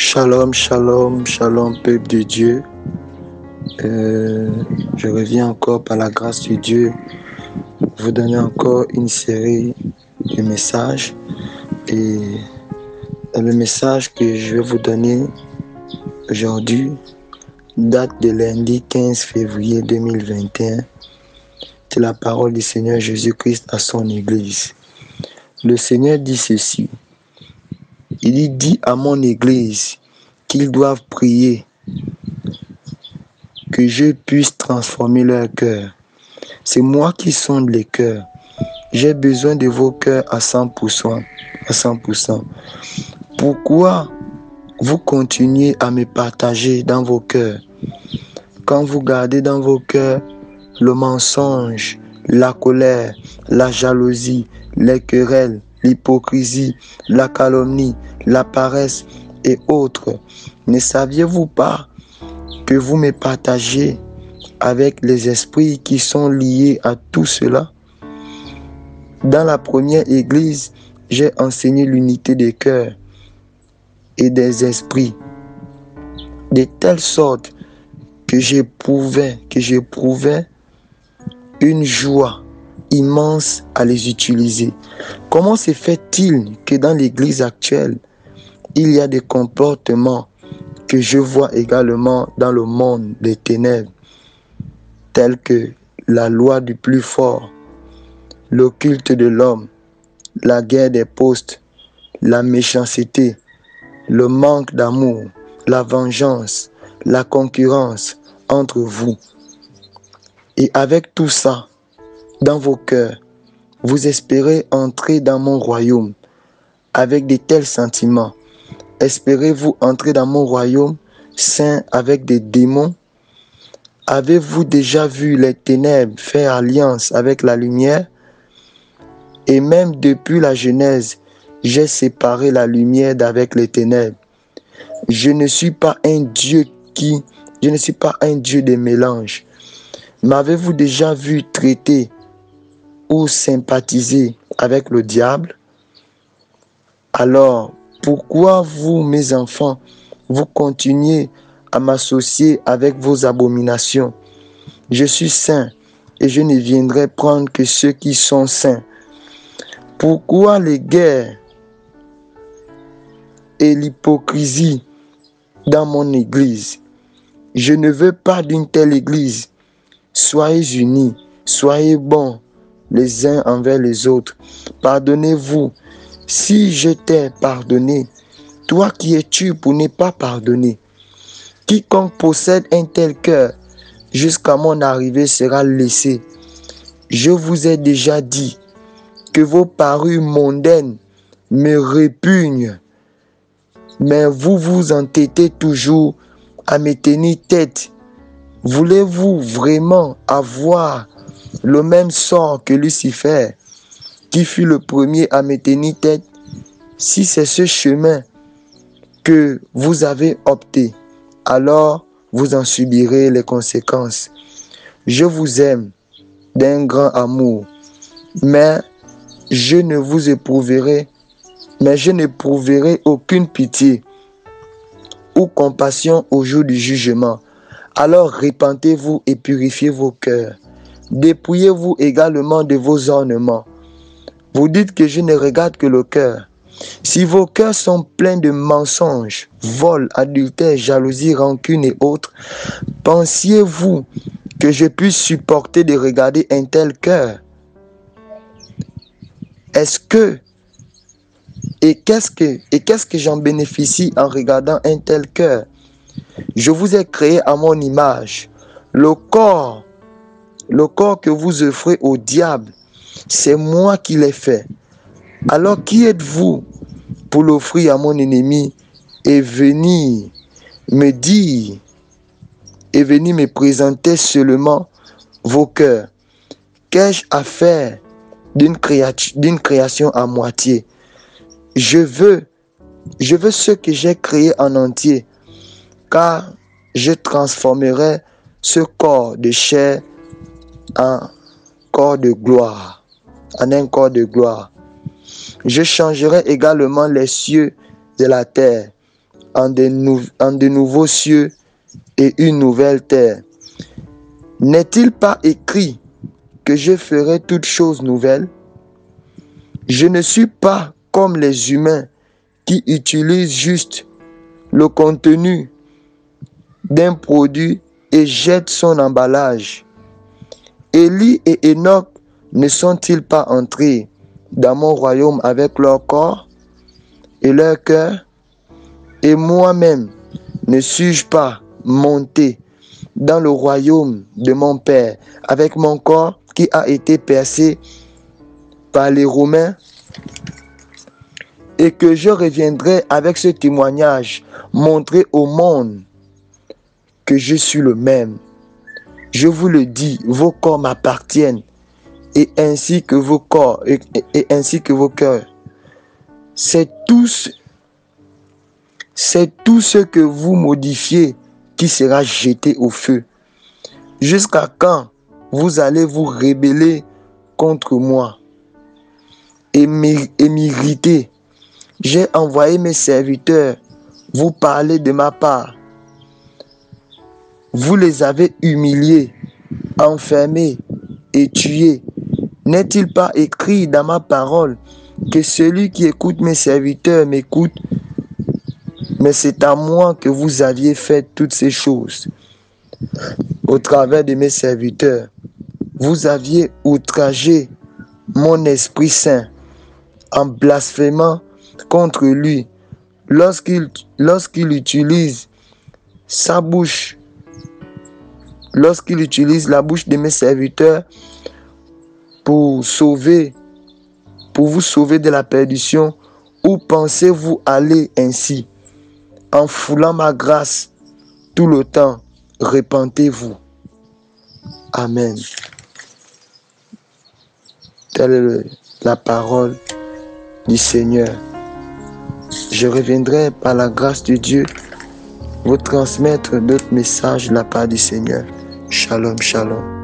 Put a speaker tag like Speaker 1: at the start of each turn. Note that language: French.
Speaker 1: Shalom, shalom, shalom, peuple de Dieu. Je reviens encore par la grâce de Dieu vous donner encore une série de messages. Et le message que je vais vous donner aujourd'hui date de lundi 15 février 2021. C'est la parole du Seigneur Jésus-Christ à son Église. Le Seigneur dit ceci. Il dit à mon Église qu'ils doivent prier, que je puisse transformer leur cœur. C'est moi qui sonde les cœurs. J'ai besoin de vos cœurs à 100%. Pourquoi vous continuez à me partager dans vos cœurs? Quand vous gardez dans vos cœurs le mensonge, la colère, la jalousie, les querelles, l'hypocrisie, la calomnie, la paresse et autres, ne saviez-vous pas que vous me partagez avec les esprits qui sont liés à tout cela? Dans la première église, j'ai enseigné l'unité des cœurs et des esprits, de telle sorte que j'éprouvais une joie immense à les utiliser. Comment se fait-il que dans l'église actuelle, il y a des comportements que je vois également dans le monde des ténèbres, tels que la loi du plus fort, le culte de l'homme, la guerre des postes, la méchanceté, le manque d'amour, la vengeance, la concurrence entre vous. Et avec tout ça, dans vos cœurs, vous espérez entrer dans mon royaume avec de tels sentiments. Espérez-vous entrer dans mon royaume saint avec des démons? Avez-vous déjà vu les ténèbres faire alliance avec la lumière? Et même depuis la Genèse, j'ai séparé la lumière d'avec les ténèbres. Je ne suis pas un Dieu de mélange. M'avez-vous déjà vu traiter ou sympathiser avec le diable? Alors, pourquoi vous, mes enfants, vous continuez à m'associer avec vos abominations? Je suis saint et je ne viendrai prendre que ceux qui sont saints. Pourquoi les guerres et l'hypocrisie dans mon église? Je ne veux pas d'une telle église. Soyez unis, soyez bons les uns envers les autres. Pardonnez-vous. Si je t'ai pardonné, toi qui es-tu pour ne pas pardonner? Quiconque possède un tel cœur, jusqu'à mon arrivée sera laissé. Je vous ai déjà dit que vos parures mondaines me répugnent, mais vous vous entêtez toujours à me tenir tête. Voulez-vous vraiment avoir le même sort que Lucifer, qui fut le premier à me tenir tête? Si c'est ce chemin que vous avez opté, alors vous en subirez les conséquences. Je vous aime d'un grand amour, mais je n'éprouverai aucune pitié ou compassion au jour du jugement. Alors repentez-vous et purifiez vos cœurs. Dépouillez-vous également de vos ornements. Vous dites que je ne regarde que le cœur. Si vos cœurs sont pleins de mensonges, vols, adultère, jalousie, rancune et autres, pensiez-vous que je puisse supporter de regarder un tel cœur? Qu'est-ce que j'en bénéficie en regardant un tel cœur? Je vous ai créé à mon image. Le corps que vous offrez au diable, c'est moi qui l'ai fait. Alors qui êtes-vous pour l'offrir à mon ennemi et venir me présenter seulement vos cœurs? Qu'ai-je à faire d'une création à moitié? Je veux ce que j'ai créé en entier, car je transformerai ce corps de chair en un corps de gloire. Je changerai également les cieux et la terre en de nouveaux cieux et une nouvelle terre. N'est-il pas écrit que je ferai toutes choses nouvelles? Je ne suis pas comme les humains qui utilisent juste le contenu d'un produit et jettent son emballage. Élie et Enoch ne sont-ils pas entrés dans mon royaume avec leur corps et leur cœur? Et moi-même, ne suis-je pas monté dans le royaume de mon Père avec mon corps qui a été percé par les Romains? Et que je reviendrai avec ce témoignage, montrer au monde que je suis le même. Je vous le dis, vos corps m'appartiennent, et ainsi que vos corps, et ainsi que vos cœurs. C'est tout ce que vous modifiez qui sera jeté au feu. Jusqu'à quand vous allez vous rebeller contre moi et m'irriter? J'ai envoyé mes serviteurs vous parler de ma part. Vous les avez humiliés, enfermés et tués. N'est-il pas écrit dans ma parole que celui qui écoute mes serviteurs m'écoute? Mais c'est à moi que vous aviez fait toutes ces choses. Au travers de mes serviteurs, vous aviez outragé mon Esprit Saint en blasphémant contre lui lorsqu'il utilise sa bouche, lorsqu'il utilise la bouche de mes serviteurs pour vous sauver de la perdition. Où pensez-vous aller ainsi? En foulant ma grâce tout le temps, repentez-vous. Amen. Telle est la parole du Seigneur. Je reviendrai par la grâce de Dieu vous transmettre d'autres messages de la part du Seigneur. Shalom, shalom.